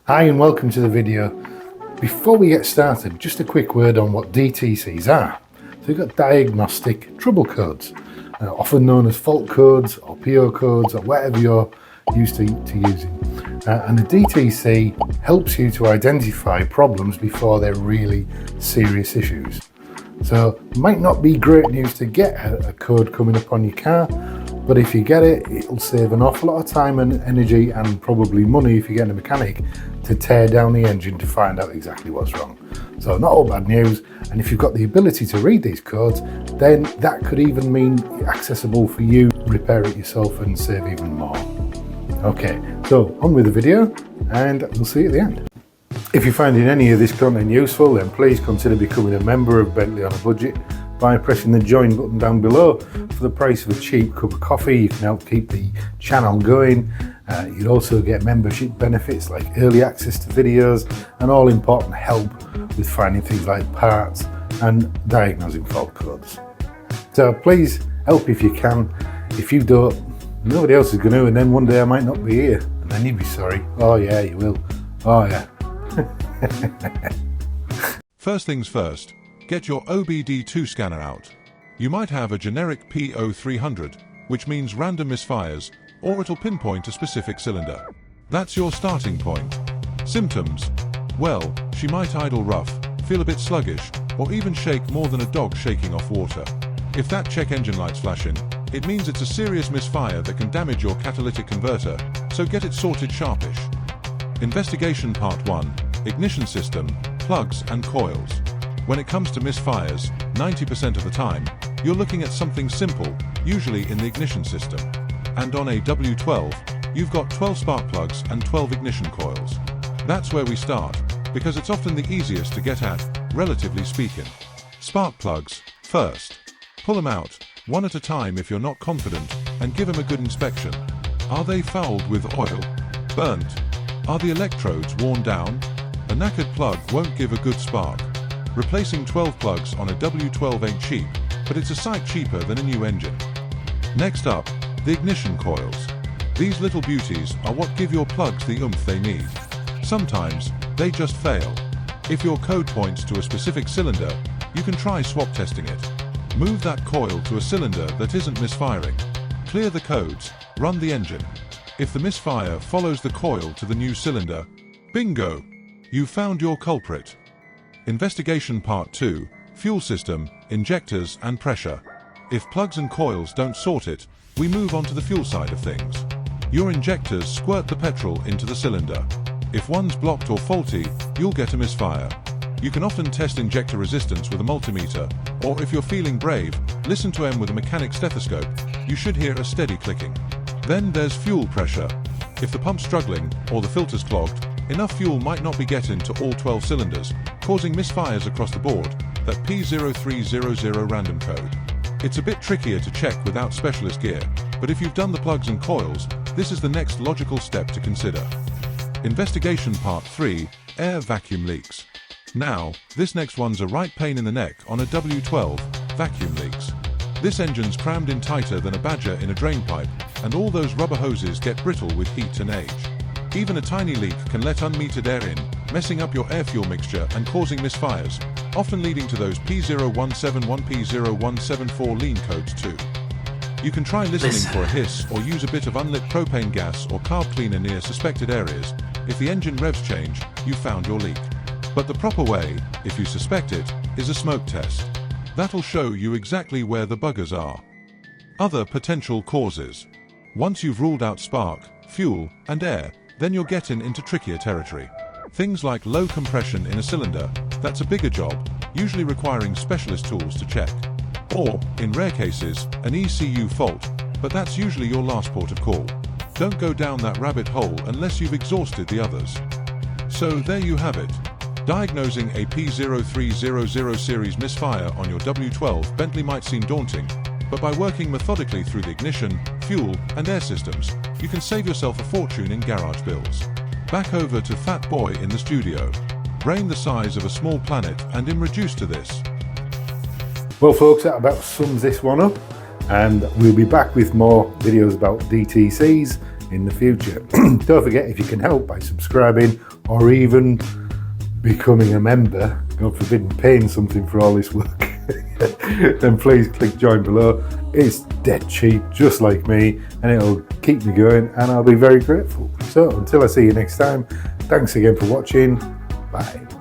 Hi and welcome to the video. Before we get started, just a quick word on what DTCs are. So we've got Diagnostic Trouble Codes, often known as fault codes or PO codes or whatever you're used to using. And a DTC helps you to identify problems before they're really serious issues. So it might not be great news to get a code coming up on your car, but if you get it, it'll save an awful lot of time and energy and probably money if you get a mechanic to tear down the engine to find out exactly what's wrong. So not all bad news, and if you've got the ability to read these codes, then that could even mean accessible for you, repair it yourself and save even more. Okay, so on with the video and we'll see you at the end. If you're finding any of this content useful, then please consider becoming a member of Bentley on a Budget by pressing the join button down below. For the price of a cheap cup of coffee, you can help keep the channel going. You'd also get membership benefits like early access to videos and all important help with finding things like parts and diagnosing fault codes. So please help if you can. If you don't, nobody else is going to, and then one day I might not be here and then you'd be sorry. Oh yeah, you will. Oh yeah. First things first, get your OBD2 scanner out. You might have a generic P0300, which means random misfires, or it'll pinpoint a specific cylinder. That's your starting point. Symptoms? Well, she might idle rough, feel a bit sluggish, or even shake more than a dog shaking off water. If that check engine light's flashing, it means it's a serious misfire that can damage your catalytic converter, so get it sorted sharpish. Investigation Part 1, Ignition System, Plugs and Coils. When it comes to misfires, 90% of the time, you're looking at something simple, usually in the ignition system. And on a W12, you've got 12 spark plugs and 12 ignition coils. That's where we start, because it's often the easiest to get at, relatively speaking. Spark plugs, first. Pull them out, one at a time if you're not confident, and give them a good inspection. Are they fouled with oil? Burnt? Are the electrodes worn down? A knackered plug won't give a good spark. Replacing 12 plugs on a W12 ain't cheap, but it's a sight cheaper than a new engine. Next up, the ignition coils. These little beauties are what give your plugs the oomph they need. Sometimes, they just fail. If your code points to a specific cylinder, you can try swap testing it. Move that coil to a cylinder that isn't misfiring. Clear the codes, run the engine. If the misfire follows the coil to the new cylinder, bingo! You found your culprit. Investigation Part 2, Fuel System, Injectors and Pressure. If plugs and coils don't sort it, we move on to the fuel side of things. Your injectors squirt the petrol into the cylinder. If one's blocked or faulty, you'll get a misfire. You can often test injector resistance with a multimeter, or if you're feeling brave, listen to them with a mechanic stethoscope. You should hear a steady clicking. Then there's fuel pressure. If the pump's struggling, or the filter's clogged, enough fuel might not be getting to all 12 cylinders, causing misfires across the board, that P0300 random code. It's a bit trickier to check without specialist gear, but if you've done the plugs and coils, this is the next logical step to consider. Investigation Part 3, Air Vacuum Leaks. Now, this next one's a right pain in the neck on a W12, vacuum leaks. This engine's crammed in tighter than a badger in a drain pipe, and all those rubber hoses get brittle with heat and age. Even a tiny leak can let unmetered air in, messing up your air-fuel mixture and causing misfires, often leading to those P0171, P0174 lean codes too. You can try listening for a hiss or use a bit of unlit propane gas or carb cleaner near suspected areas. If the engine revs change, you've found your leak. But the proper way, if you suspect it, is a smoke test. That'll show you exactly where the buggers are. Other potential causes. Once you've ruled out spark, fuel, and air, then you're getting into trickier territory. Things like low compression in a cylinder, that's a bigger job, usually requiring specialist tools to check. Or, in rare cases, an ECU fault, but that's usually your last port of call. Don't go down that rabbit hole unless you've exhausted the others. So there you have it. Diagnosing a P0300 series misfire on your W12 Bentley might seem daunting, but by working methodically through the ignition, fuel, and air systems, you can save yourself a fortune in garage bills. Back over to Fat Boy in the studio. Brain the size of a small planet and him reduced to this. Well folks, that about sums this one up, and we'll be back with more videos about DTCs in the future. Don't forget, if you can help by subscribing or even becoming a member, God forbid, and paying something for all this work, then please click join below. It's dead cheap, just like me, and it'll keep me going, and I'll be very grateful. So until I see you next time, thanks again for watching. Bye.